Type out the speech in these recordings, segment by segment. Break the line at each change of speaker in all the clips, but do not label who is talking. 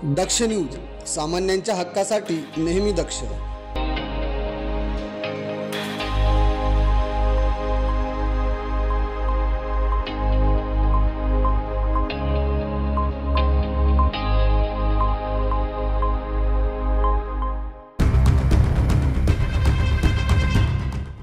दक्ष news, सामान्यांच्या हक्कासाठी नेहमी दक्ष.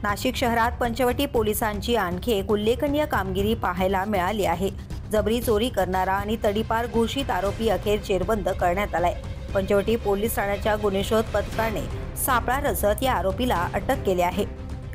नाशिक शहरात पंचवटी पोलिसांची आणखी एक उल्लेखनीय कामगिरी पाहायला मिळाली आहे. जबरी चोरी करणारा आणि तडीपार घोषित आरोपी अखेर जेरबंद करण्यात आलाय. पंचवटी पोलीस ठाण्याच्या गुन्हेशोध पथकाने सापळा रचत या आरोपीला अटक केली आहे.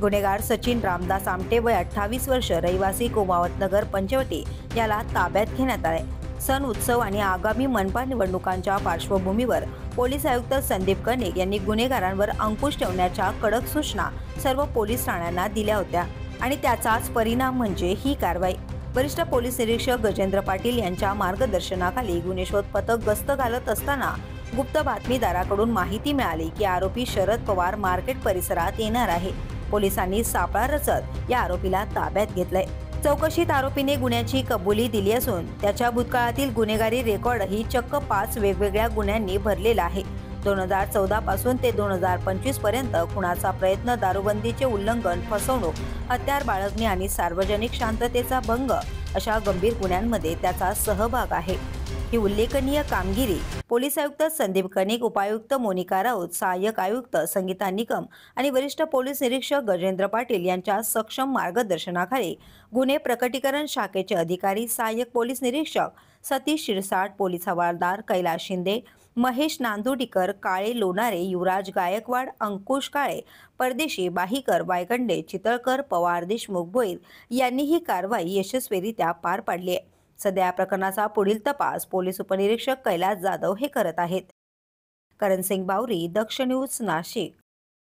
गुन्हेगार सचिन रामदास आमटे वय 28 वर्ष, रहिवासी कोमावतनगर पंचवटी याला ताब्यात घेण्यात आले. सण उत्सव आणि आगामी मनपा निवडणुकांच्या पार्श्वभूमीवर पोलीस आयुक्त संदीप कनिक यांनी गुन्हेगारांवर अंकुश ठेवण्याच्या कडक सूचना सर्व पोलीस ठाण्यांना दिल्या होत्या आणि त्याचाच परिणाम म्हणजे ही कारवाई. वरिष्ठ पोलीस निरीक्षक गजेंद्र पाटील यांच्या मार्गदर्शनाखाली गुन्हेशोध पथक गस्त घालत असताना गुप्त बातमीदाराकडून माहिती मिळाली की आरोपी शरद पवार मार्केट परिसरात येणार आहे. पोलिसांनी सापळा रचत या आरोपीला ताब्यात घेतलंय. चौकशीत आरोपीने गुन्ह्याची कबुली दिली असून त्याच्या भूतकाळातील गुन्हेगारी रेकॉर्डही चक्क 5 वेगवेगळ्या गुन्ह्यांनी भरलेला आहे. 2014 पासून ते 2025 पर्यंत खुनाचा प्रयत्न, दारूबंदीचे उल्लंघन, फसवणूक, हत्यार बाळगणे आणि सार्वजनिक शांततेचा भंग अशा गंभीर गुन्ह्यांमध्ये त्याचा सहभाग आहे. ही उल्लेखनीय कामगिरी पोलीस आयुक्त संदीप कनिक, उपायुक्त मोनिका राऊत, सहाय्यक आयुक्त संगीता निकम आणि वरिष्ठ पोलीस निरीक्षक गजेंद्र पाटील यांच्या सक्षम मार्गदर्शनाखाली गुन्हे प्रकटीकरण शाखेचे अधिकारी, सहाय्यक पोलीस निरीक्षक सतीश शिरसाट, पोलीस हवालदार कैलास शिंदे, महेश नांदुडीकर, काळे लोणारे, युवराज गायकवाड, अंकुश काळे, परदेशी, बाहीकर, वायगंडे, चितळकर, पवार, देशमुख, भोईर यांनी ही कारवाई यशस्वीरित्या पार पाडली आहे. सध्या या प्रकरणाचा पुढील तपास पोलीस उपनिरीक्षक कैलास जाधव हे करत आहेत. करण सिंग बावरी, दक्ष न्यूज, नाशिक.